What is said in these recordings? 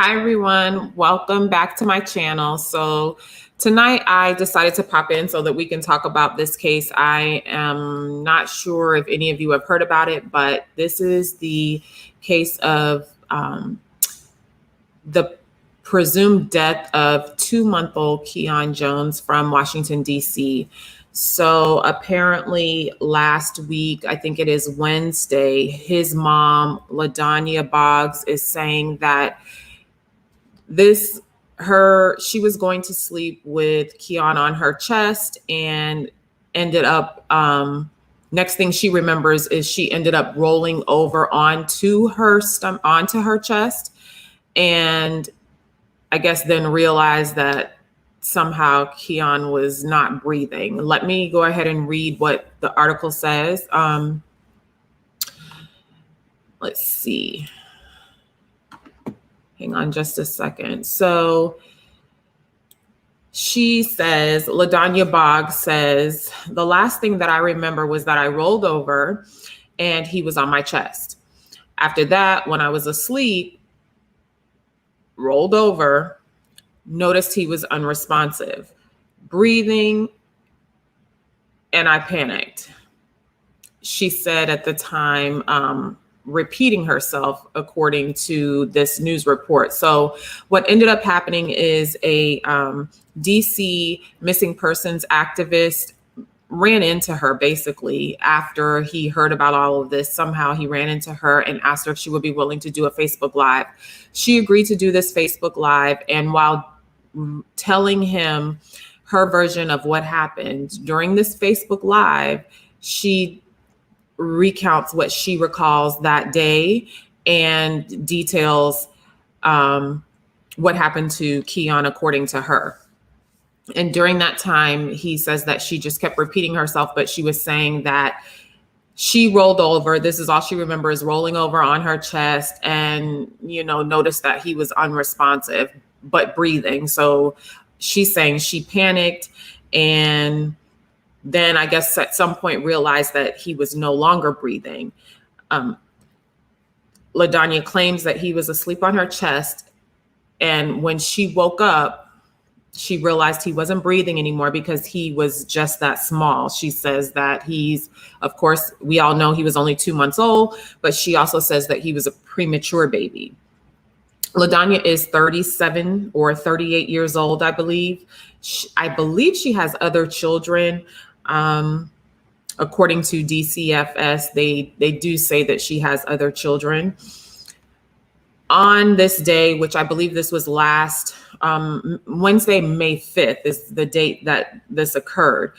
Hi, everyone. Welcome back to my channel. So tonight I decided to pop in so that we can talk about this case. I am not sure if any of you have heard about it, but this is the case of the presumed death of 2-month-old Keon Jones from Washington, D.C. So apparently last week, I think it is Wednesday, his mom, Ladonia Boggs, is saying that she was going to sleep with Keon on her chest and ended up, next thing she remembers is she ended up rolling over onto her chest, and I guess then realized that somehow Keon was not breathing. Let me go ahead and read what the article says. Let's see. Hang on just a second. So she says, Ladonia Boggs says, the last thing that I remember was that I rolled over and he was on my chest. After that, when I was asleep, rolled over, noticed he was unresponsive, breathing, and I panicked. She said at the time, repeating herself according to this news report. So what ended up happening is a DC missing persons activist ran into her basically after he heard about all of this. Somehow he ran into her and asked her if she would be willing to do a Facebook Live. She agreed to do this Facebook Live, and while telling him her version of what happened during this Facebook Live, she recounts what she recalls that day and details what happened to Keon according to her. And during that time, he says that she just kept repeating herself, but she was saying that she rolled over. This is all she remembers, rolling over on her chest and, noticed that he was unresponsive, but breathing. So she's saying she panicked and then I guess at some point realized that he was no longer breathing. Ladonia claims that he was asleep on her chest. And when she woke up, she realized he wasn't breathing anymore because he was just that small. She says that of course, we all know he was only 2 months old, but she also says that he was a premature baby. Ladonia is 37 or 38 years old, I believe. I believe she has other children. According to DCFS, they do say that she has other children. On this day, which I believe this was last Wednesday, May 5th, is the date that this occurred.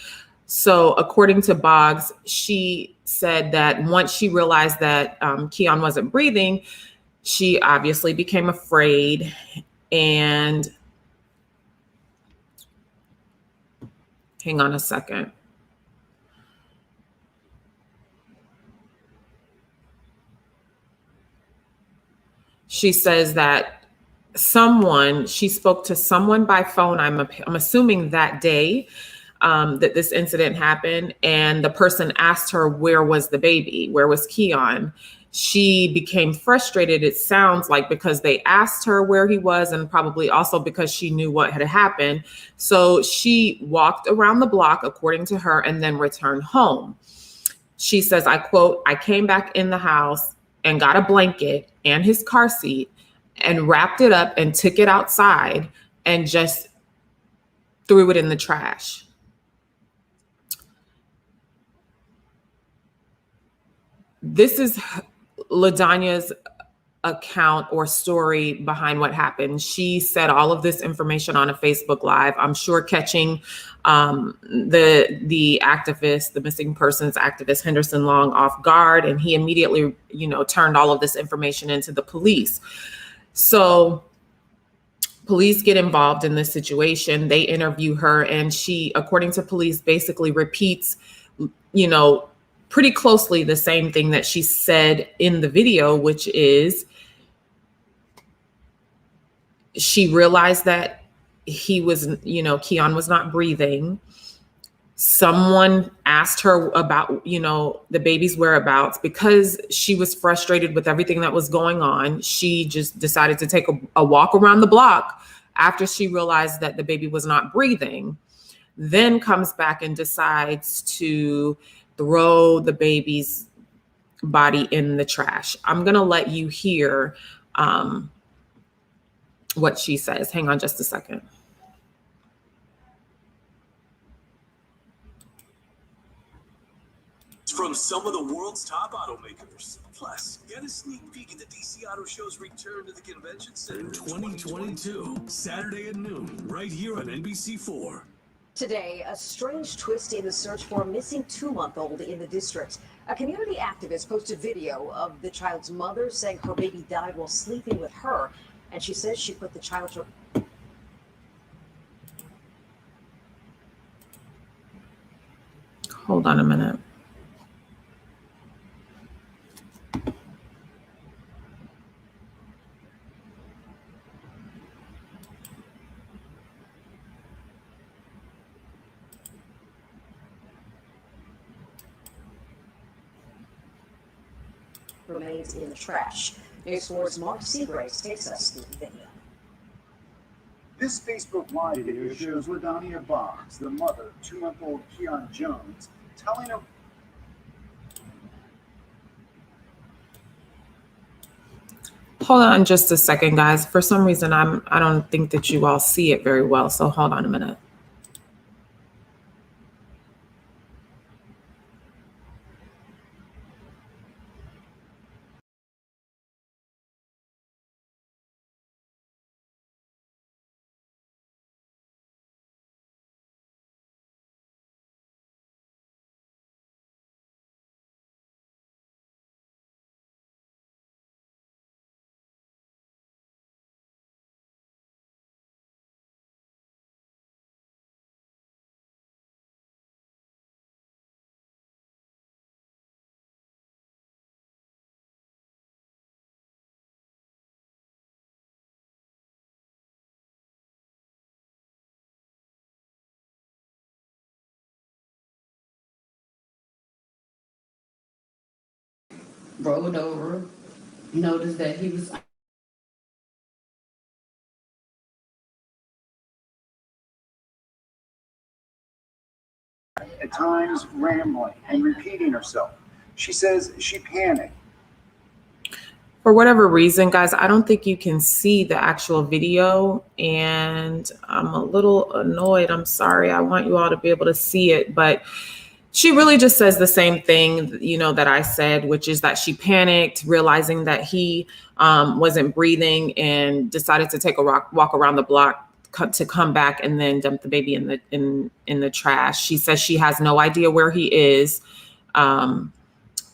So according to Boggs, she said that once she realized that Keon wasn't breathing, she obviously became afraid and hang on a second. She says that she spoke to someone by phone, I'm assuming that day that this incident happened, and the person asked her, where was the baby? Where was Keon? She became frustrated, it sounds like, because they asked her where he was and probably also because she knew what had happened. So she walked around the block, according to her, and then returned home. She says, I quote, I came back in the house and got a blanket and his car seat and wrapped it up and took it outside and just threw it in the trash. This is Ladonia's account or story behind what happened. She said all of this information on a Facebook Live, I'm sure catching the activist, the missing persons activist, Henderson Long, off guard. And he immediately, turned all of this information into the police. So police get involved in this situation. They interview her, and she, according to police, basically repeats, pretty closely the same thing that she said in the video, which is she realized that he was, Keon was not breathing. Someone asked her about, the baby's whereabouts. Because she was frustrated with everything that was going on, she just decided to take a walk around the block after she realized that the baby was not breathing, then comes back and decides to throw the baby's body in the trash. I'm going to let you hear what she says. Hang on just a second. From some of the world's top automakers. Plus, get a sneak peek at the DC Auto Show's return to the convention center in 2022, Saturday at noon, right here on NBC4. Today, a strange twist in the search for a missing 2-month-old in the district. A community activist posted video of the child's mother saying her baby died while sleeping with her, and she says she put the child to... Hold on a minute. remains in the trash. News 4's Mark Seagraves takes us through the video. This Facebook Live video shows Ladonia Boggs, the mother of 2-month-old Keon Jones, telling her... Hold on just a second, guys. For some reason, I don't think that you all see it very well, so hold on a minute. Rolled over, noticed that he was at times rambling and repeating herself. She says she panicked. For whatever reason, guys, I don't think you can see the actual video, and I'm a little annoyed. I'm sorry. I want you all to be able to see it, but she really just says the same thing, that I said, which is that she panicked, realizing that he wasn't breathing, and decided to take a walk around the block to come back and then dump the baby in the trash. She says she has no idea where he is.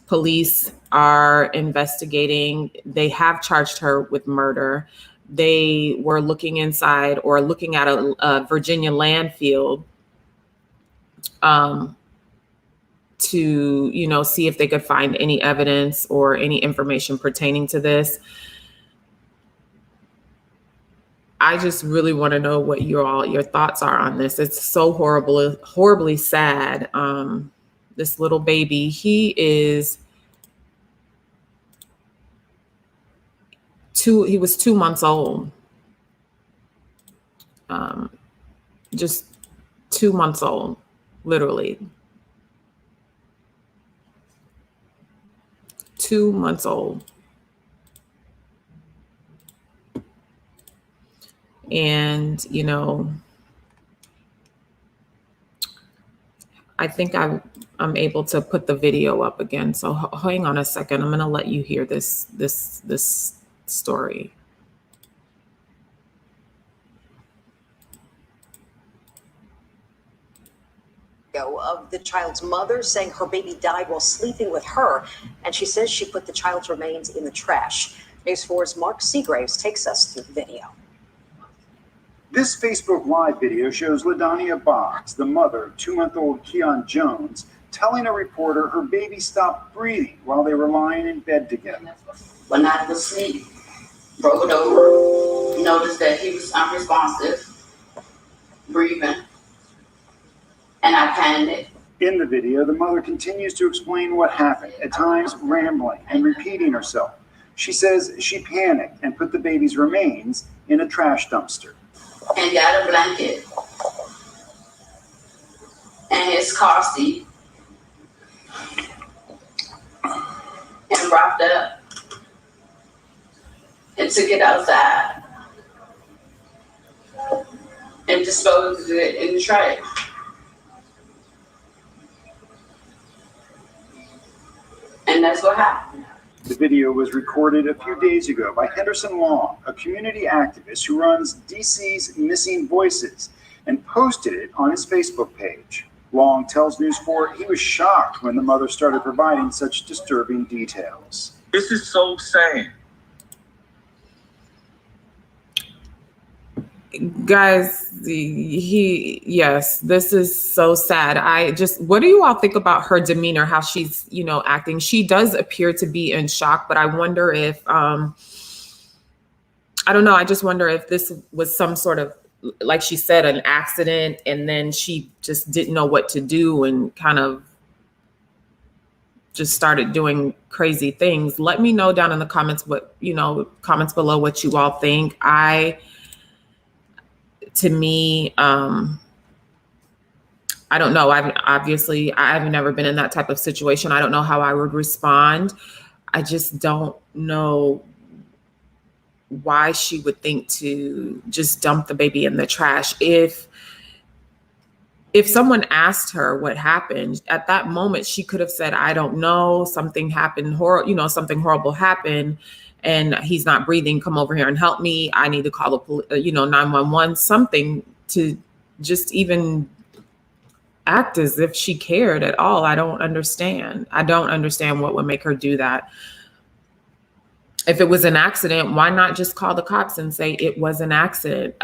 Police are investigating. They have charged her with murder. They were looking inside or looking at a Virginia landfill to, see if they could find any evidence or any information pertaining to this. I just really want to know what your thoughts are on this. It's so horribly sad. This little baby, he was 2 months old. Just 2 months old, literally. 2 months old. And, I think I'm able to put the video up again. So hang on a second. I'm going to let you hear this story. Of the child's mother saying her baby died while sleeping with her, and she says she put the child's remains in the trash. News 4's Mark Seagraves takes us through the video. This Facebook Live video shows Ladonia Boggs, the mother of 2-month-old Keon Jones, telling a reporter her baby stopped breathing while they were lying in bed together. when I was asleep, rolled over, noticed that he was unresponsive, breathing, and I panicked. In the video, the mother continues to explain what happened, at times rambling and repeating herself. She says she panicked and put the baby's remains in a trash dumpster. And got a blanket and his car seat and wrapped it up and took it outside and disposed of it in the trash. And that's what happened. The video was recorded a few days ago by Henderson Long, a community activist who runs DC's Missing Voices, and posted it on his Facebook page. Long tells News 4 he was shocked when the mother started providing such disturbing details. This is so sad. Guys, yes, this is so sad. What do you all think about her demeanor, how she's, acting? She does appear to be in shock, but I wonder if, I don't know. I just wonder if this was some sort of, like she said, an accident, and then she just didn't know what to do and kind of just started doing crazy things. Let me know down in the comments comments below what you all think. To me, I don't know. I've never been in that type of situation. I don't know how I would respond. I just don't know why she would think to just dump the baby in the trash. If someone asked her what happened at that moment, she could have said, I don't know, something happened, something horrible happened, and he's not breathing. Come over here and help me. I need to call the police, 911, something to just even act as if she cared at all. I don't understand. I don't understand what would make her do that. If it was an accident, why not just call the cops and say it was an accident?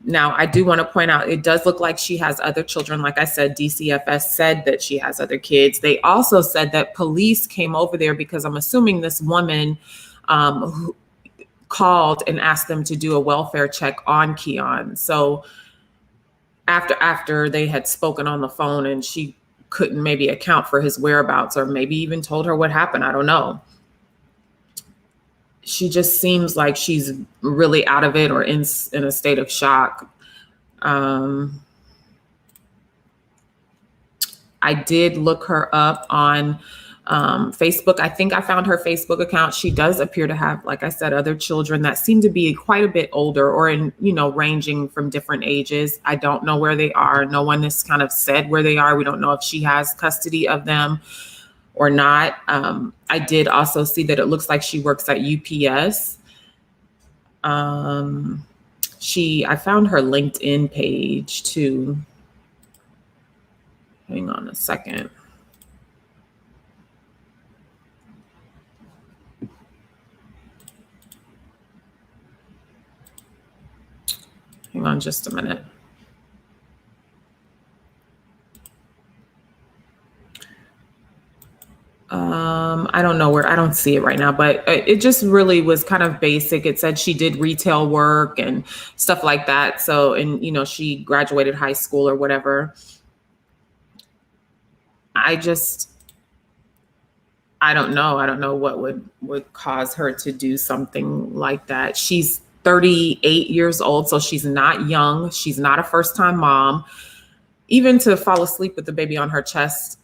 Now, I do want to point out, it does look like she has other children. Like I said, DCFS said that she has other kids. They also said that police came over there because I'm assuming this woman who called and asked them to do a welfare check on Keon. So after they had spoken on the phone and she couldn't maybe account for his whereabouts, or maybe even told her what happened, I don't know. She just seems like she's really out of it or in a state of shock. I did look her up on Facebook. I think I found her Facebook account. She does appear to have, like I said, other children that seem to be quite a bit older, or ranging from different ages. I don't know where they are. No one has kind of said where they are. We don't know if she has custody of them or not. I did also see that it looks like she works at UPS. I found her LinkedIn page too. Hang on a second. Hang on just a minute. I don't know where, I don't see it right now, but it just really was kind of basic. It said she did retail work and stuff like that. So, and she graduated high school or whatever. I don't know. I don't know what would cause her to do something like that. She's 38 years old, so she's not young. She's not a first-time mom. Even to fall asleep with the baby on her chest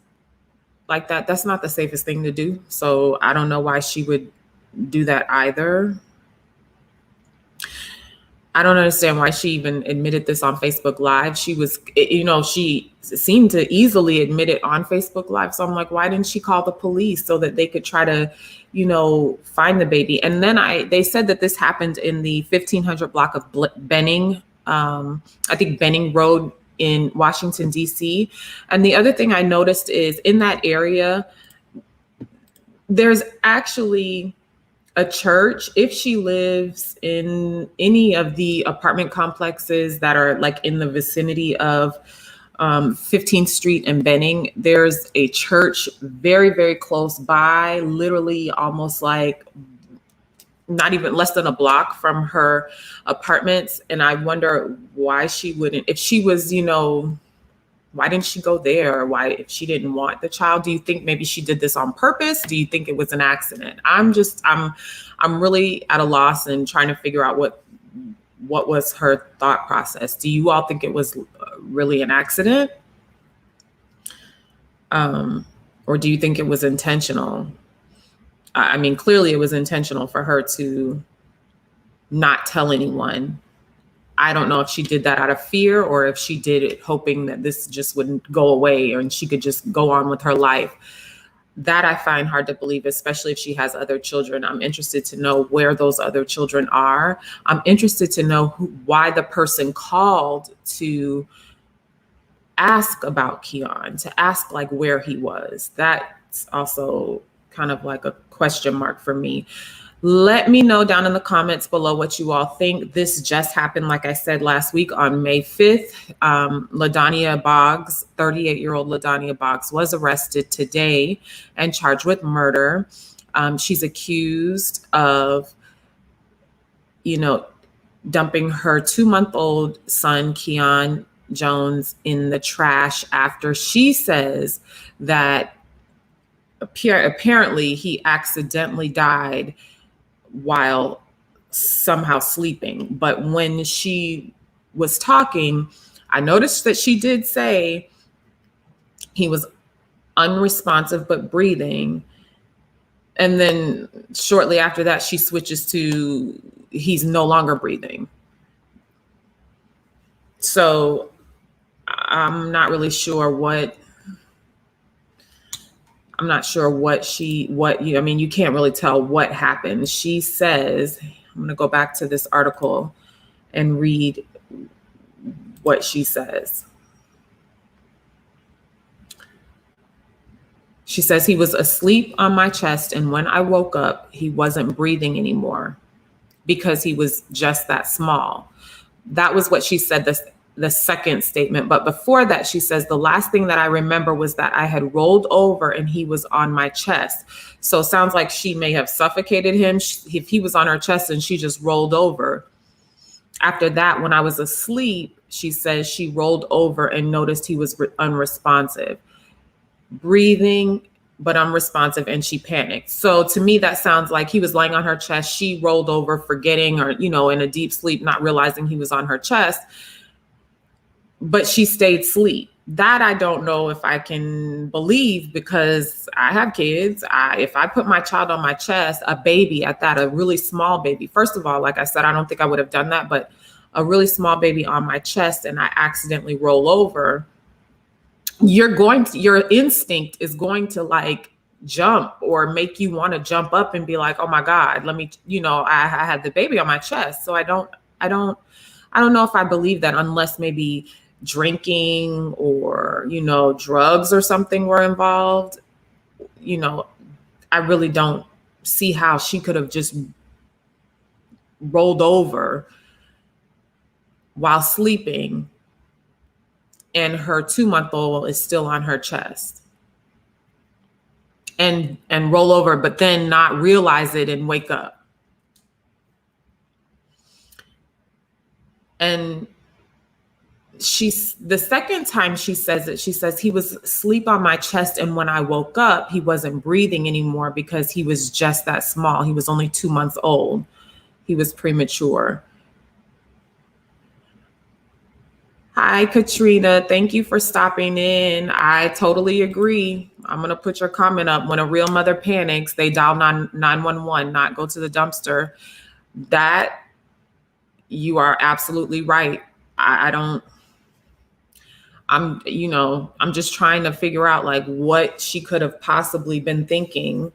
like that, that's not the safest thing to do. So I don't know why she would do that either. I don't understand why she even admitted this on Facebook Live. She was, she seemed to easily admit it on Facebook Live. So I'm like, why didn't she call the police so that they could try to, find the baby? And then they said that this happened in the 1500 block of Benning, I think Benning Road in Washington, D.C. And the other thing I noticed is in that area, there's actually a church. If she lives in any of the apartment complexes that are like in the vicinity of 15th Street and Benning, there's a church very, very close by, literally almost like not even less than a block from her apartments. And I wonder why she wouldn't, if she was, Why didn't she go there? Why, if she didn't want the child, do you think maybe she did this on purpose? Do you think it was an accident? I'm really at a loss and trying to figure out what was her thought process. Do you all think it was really an accident? Or do you think it was intentional? I mean, clearly it was intentional for her to not tell anyone. I don't know if she did that out of fear or if she did it hoping that this just wouldn't go away and she could just go on with her life. That I find hard to believe, especially if she has other children. I'm interested to know where those other children are. I'm interested to know why the person called to ask about Keon, to ask like where he was. That's also kind of like a question mark for me. Let me know down in the comments below what you all think. This just happened, like I said, last week on May 5th. Ladonia Boggs, 38-year-old Ladonia Boggs, was arrested today and charged with murder. She's accused of, dumping her 2-month-old son, Keon Jones, in the trash after she says that apparently he accidentally died while somehow sleeping. But when she was talking, I noticed that she did say he was unresponsive but breathing. And then shortly after that, she switches to he's no longer breathing. So I'm not really sure you can't really tell what happened. She says, I'm going to go back to this article and read what she says. She says, he was asleep on my chest, and when I woke up, he wasn't breathing anymore because he was just that small. That was what she said, the second statement. But before that, she says, the last thing that I remember was that I had rolled over and he was on my chest. So it sounds like she may have suffocated him if he was on her chest and she just rolled over. After that, when I was asleep, she says she rolled over and noticed he was unresponsive, breathing, but unresponsive, and she panicked. So to me, that sounds like he was laying on her chest. She rolled over, forgetting, or, in a deep sleep, not realizing he was on her chest. But she stayed asleep. That I don't know if I can believe, because I have kids. If I put my child on my chest, a baby at that, a really small baby, first of all, like I said, I don't think I would have done that, but a really small baby on my chest and I accidentally roll over, your instinct is going to like jump or make you want to jump up and be like, oh my God, let me, I had the baby on my chest. So I don't know if I believe that, unless maybe drinking or, drugs or something were involved. I really don't see how she could have just rolled over while sleeping and her 2-month-old is still on her chest and roll over, but then not realize it and wake up. And the second time she says it, she says he was asleep on my chest, and when I woke up, he wasn't breathing anymore because he was just that small. He was only 2 months old. He was premature. Hi, Katrina. Thank you for stopping in. I totally agree. I'm going to put your comment up. When a real mother panics, they dial 911, not go to the dumpster. That, you are absolutely right. I'm just trying to figure out like what she could have possibly been thinking.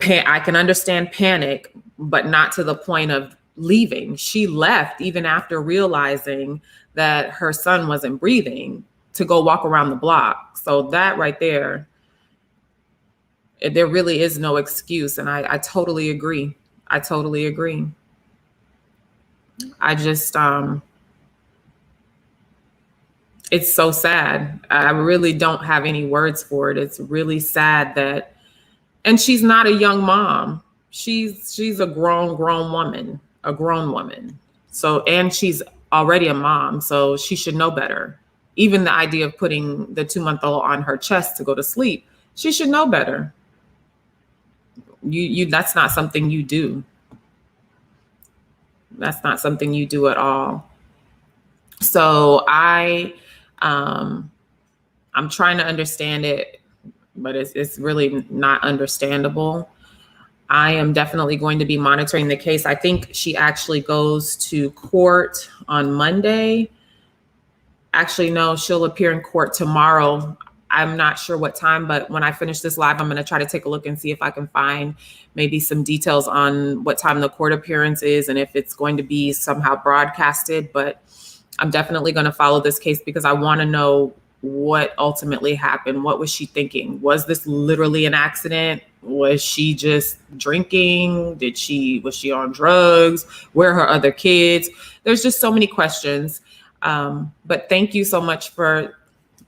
I can understand panic, but not to the point of leaving. She left even after realizing that her son wasn't breathing to go walk around the block. So that right there, there really is no excuse. And I totally agree. I totally agree. I just, it's so sad. I really don't have any words for it. It's really sad that, and she's not a young mom. She's a grown woman. So, and she's already a mom, so she should know better. Even the idea of putting the 2-month-old on her chest to go to sleep, she should know better. You that's not something you do. That's not something you do at all. So I'm trying to understand it, but it's really not understandable. I am definitely going to be monitoring the case. I think she actually goes to court on Monday. Actually, no, she'll appear in court tomorrow. I'm not sure what time, but when I finish this live, I'm going to try to take a look and see if I can find maybe some details on what time the court appearance is and if it's going to be somehow broadcasted. But I'm definitely going to follow this case because I want to know what ultimately happened. What was she thinking? Was this literally an accident? Was she just drinking? Was she on drugs? Where are her other kids? There's just so many questions. But thank you so much for,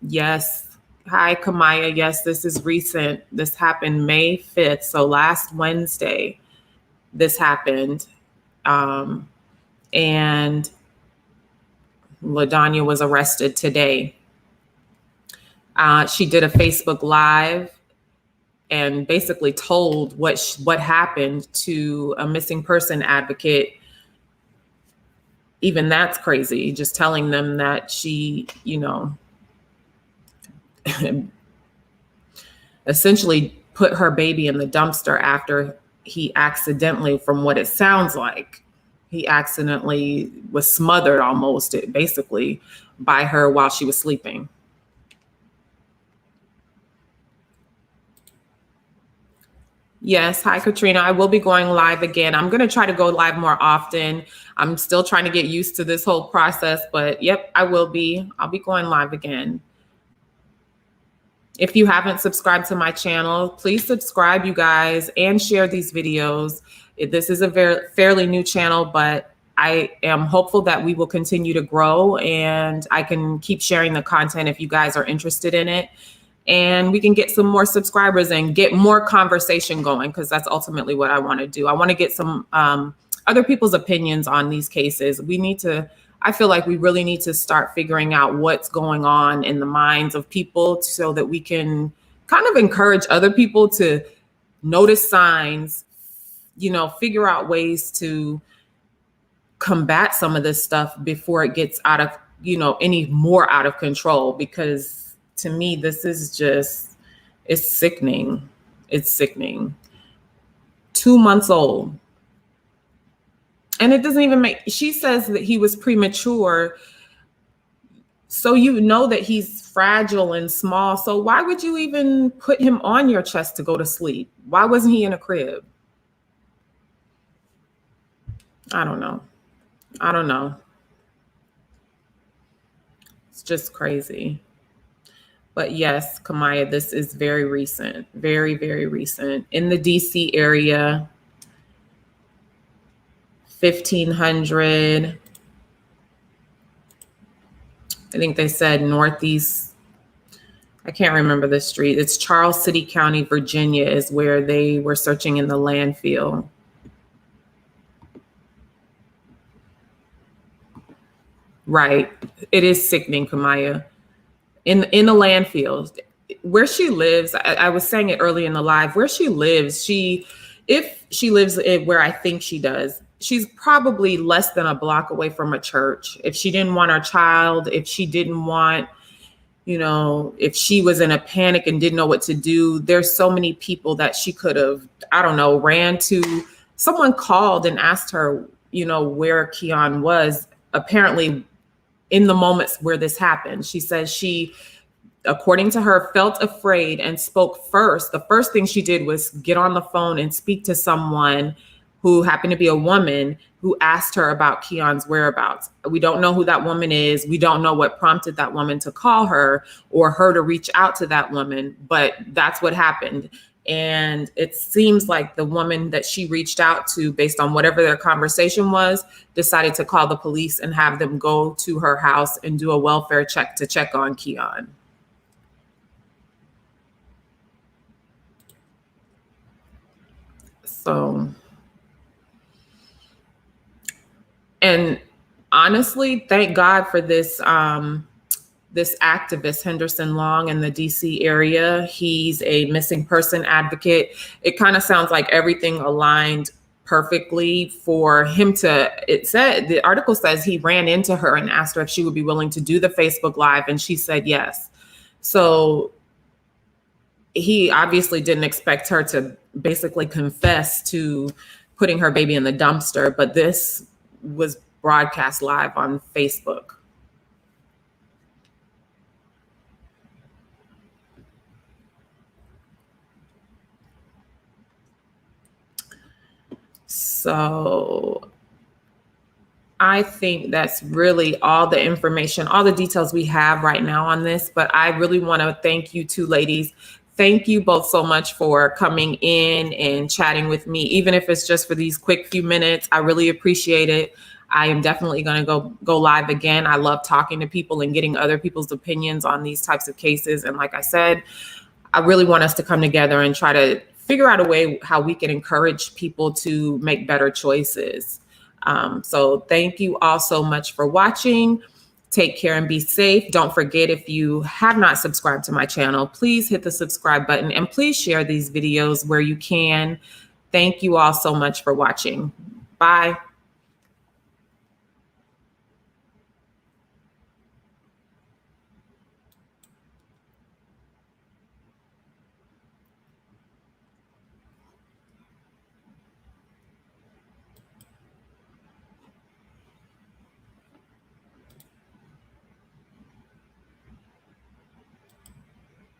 yes. Hi, Kamaya. Yes, this is recent. This happened May 5th. So last Wednesday, this happened. And Ladonia was arrested today. She did a Facebook Live and basically told what happened to a missing person advocate. Even that's crazy, just telling them that she, essentially put her baby in the dumpster after he accidentally, from what it sounds like, he accidentally was smothered almost, basically, by her while she was sleeping. Yes. Hi, Katrina. I will be going live again. I'm going to try to go live more often. I'm still trying to get used to this whole process, but yep, I'll be going live again. If you haven't subscribed to my channel, please subscribe, you guys, and share these videos. This is a fairly new channel, but I am hopeful that we will continue to grow and I can keep sharing the content if you guys are interested in it. And we can get some more subscribers and get more conversation going, because that's ultimately what I want to do. I want to get some other people's opinions on these cases. I feel like we really need to start figuring out what's going on in the minds of people so that we can kind of encourage other people to notice signs, figure out ways to combat some of this stuff before it gets out of, any more out of control. Because to me, this is it's sickening. It's sickening. 2 months old. And it doesn't even she says that he was premature. So that he's fragile and small. So why would you even put him on your chest to go to sleep? Why wasn't he in a crib? I don't know. It's just crazy. But yes, Kamaya, this is very recent, very, very recent. In the DC area, 1500, I think they said Northeast. I can't remember the street. It's Charles City County, Virginia is where they were searching in the landfill. Right. It is sickening, Kamaya. In the landfill, where she lives, I was saying it early in the live, where she lives, if she lives where I think she does, she's probably less than a block away from a church. If she didn't want her child, if she didn't want, if she was in a panic and didn't know what to do, there's so many people that she could have, ran to. Someone called and asked her, where Keon was. Apparently, in the moments where this happened, she says she, according to her, felt afraid and spoke first. The first thing she did was get on the phone and speak to someone who happened to be a woman who asked her about Keon's whereabouts. We don't know who that woman is. We don't know what prompted that woman to call her or her to reach out to that woman, but that's what happened. And it seems like the woman that she reached out to, based on whatever their conversation was, decided to call the police and have them go to her house and do a welfare check to check on Keon. So, and honestly, thank God for this this activist, Henderson Long, in the DC area. He's a missing person advocate. It kind of sounds like everything aligned perfectly for him to, the article says he ran into her and asked her if she would be willing to do the Facebook Live, and she said yes. So he obviously didn't expect her to basically confess to putting her baby in the dumpster, but this was broadcast live on Facebook. So I think that's really all the information, all the details we have right now on this, but I really want to thank you two ladies. Thank you both so much for coming in and chatting with me, even if it's just for these quick few minutes. I really appreciate it. I am definitely going to go live again. I love talking to people and getting other people's opinions on these types of cases. And like I said, I really want us to come together and try to figure out a way how we can encourage people to make better choices. So thank you all so much for watching. Take care and be safe. Don't forget, if you have not subscribed to my channel, please hit the subscribe button and please share these videos where you can. Thank you all so much for watching. Bye.